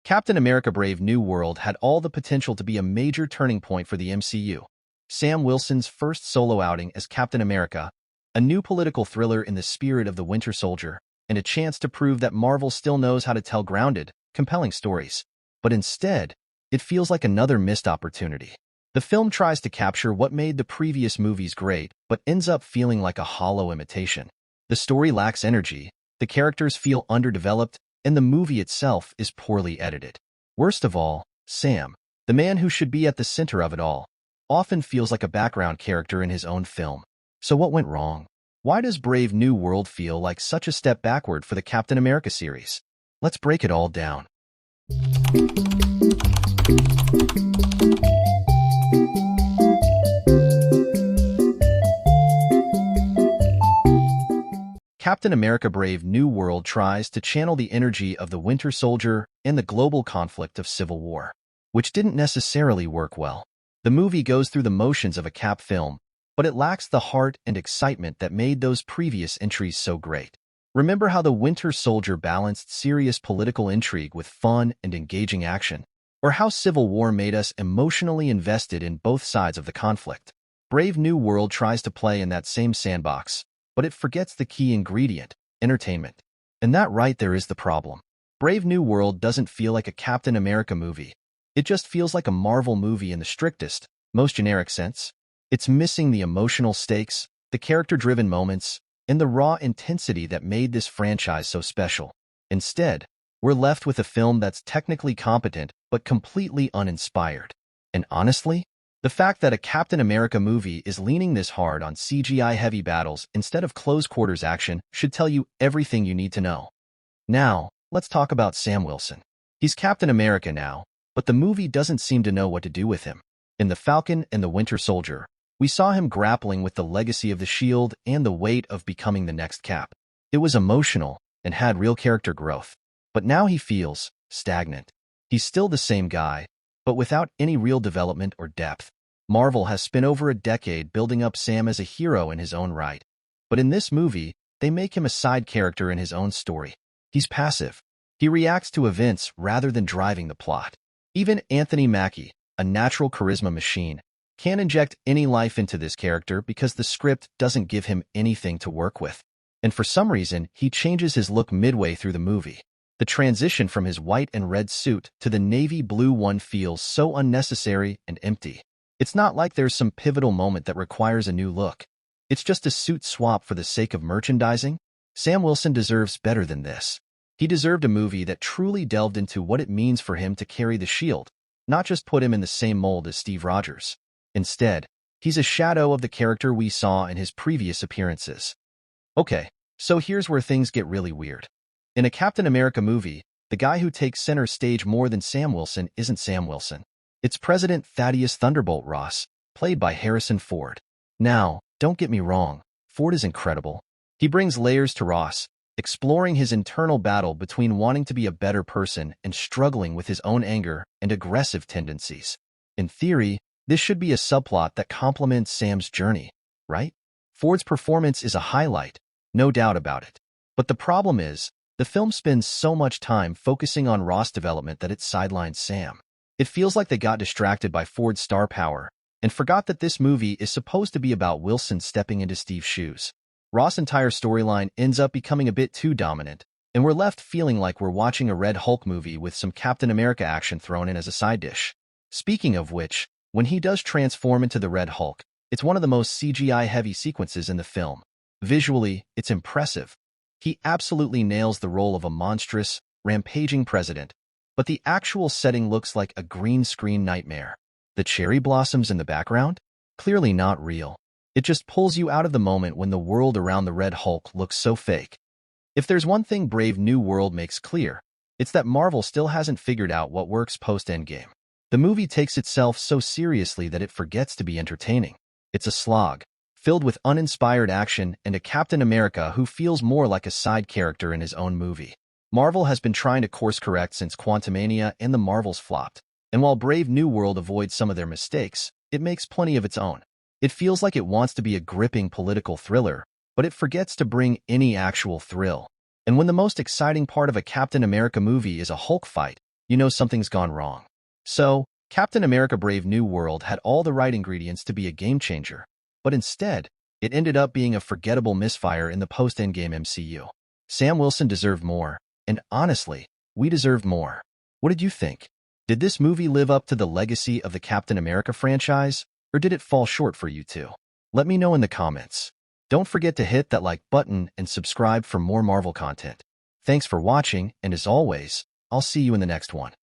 Captain America Brave New World had all the potential to be a major turning point for the MCU. Sam Wilson's first solo outing as Captain America, a new political thriller in the spirit of the Winter Soldier, and a chance to prove that Marvel still knows how to tell grounded, compelling stories. But instead, it feels like another missed opportunity. The film tries to capture what made the previous movies great, but ends up feeling like a hollow imitation. The story lacks energy, the characters feel underdeveloped, and the movie itself is poorly edited. Worst of all, Sam, the man who should be at the center of it all, often feels like a background character in his own film. So what went wrong? Why does Brave New World feel like such a step backward for the Captain America series? Let's break it all down. Captain America Brave New World tries to channel the energy of the Winter Soldier and the global conflict of Civil War, which didn't necessarily work well. The movie goes through the motions of a Cap film, but it lacks the heart and excitement that made those previous entries so great. Remember how the Winter Soldier balanced serious political intrigue with fun and engaging action, or how Civil War made us emotionally invested in both sides of the conflict. Brave New World tries to play in that same sandbox, but it forgets the key ingredient, entertainment. And that right there is the problem. Brave New World doesn't feel like a Captain America movie. It just feels like a Marvel movie in the strictest, most generic sense. It's missing the emotional stakes, the character-driven moments, and the raw intensity that made this franchise so special. Instead, we're left with a film that's technically competent but completely uninspired. And honestly, the fact that a Captain America movie is leaning this hard on CGI-heavy battles instead of close-quarters action should tell you everything you need to know. Now, let's talk about Sam Wilson. He's Captain America now, but the movie doesn't seem to know what to do with him. In The Falcon and the Winter Soldier, we saw him grappling with the legacy of the Shield and the weight of becoming the next Cap. It was emotional and had real character growth. But now he feels stagnant. He's still the same guy, but without any real development or depth. Marvel has spent over a decade building up Sam as a hero in his own right. But in this movie, they make him a side character in his own story. He's passive. He reacts to events rather than driving the plot. Even Anthony Mackie, a natural charisma machine, can't inject any life into this character because the script doesn't give him anything to work with. And for some reason, he changes his look midway through the movie. The transition from his white and red suit to the navy blue one feels so unnecessary and empty. It's not like there's some pivotal moment that requires a new look. It's just a suit swap for the sake of merchandising. Sam Wilson deserves better than this. He deserved a movie that truly delved into what it means for him to carry the shield, not just put him in the same mold as Steve Rogers. Instead, he's a shadow of the character we saw in his previous appearances. Okay, so here's where things get really weird. In a Captain America movie, the guy who takes center stage more than Sam Wilson isn't Sam Wilson. It's President Thaddeus Thunderbolt Ross, played by Harrison Ford. Now, don't get me wrong, Ford is incredible. He brings layers to Ross, exploring his internal battle between wanting to be a better person and struggling with his own anger and aggressive tendencies. In theory, this should be a subplot that complements Sam's journey, right? Ford's performance is a highlight, no doubt about it. But the problem is, the film spends so much time focusing on Ross' development that it sidelines Sam. It feels like they got distracted by Ford's star power and forgot that this movie is supposed to be about Wilson stepping into Steve's shoes. Ross' entire storyline ends up becoming a bit too dominant, and we're left feeling like we're watching a Red Hulk movie with some Captain America action thrown in as a side dish. Speaking of which, when he does transform into the Red Hulk, it's one of the most CGI-heavy sequences in the film. Visually, it's impressive. He absolutely nails the role of a monstrous, rampaging president, but the actual setting looks like a green screen nightmare. The cherry blossoms in the background? Clearly not real. It just pulls you out of the moment when the world around the Red Hulk looks so fake. If there's one thing Brave New World makes clear, it's that Marvel still hasn't figured out what works post-Endgame. The movie takes itself so seriously that it forgets to be entertaining. It's a slog, filled with uninspired action and a Captain America who feels more like a side character in his own movie. Marvel has been trying to course-correct since Quantumania and the Marvels flopped, and while Brave New World avoids some of their mistakes, it makes plenty of its own. It feels like it wants to be a gripping political thriller, but it forgets to bring any actual thrill. And when the most exciting part of a Captain America movie is a Hulk fight, you know something's gone wrong. So, Captain America Brave New World had all the right ingredients to be a game changer, but instead, it ended up being a forgettable misfire in the post-Endgame MCU. Sam Wilson deserved more, and honestly, we deserved more. What did you think? Did this movie live up to the legacy of the Captain America franchise, or did it fall short for you too? Let me know in the comments. Don't forget to hit that like button and subscribe for more Marvel content. Thanks for watching, and as always, I'll see you in the next one.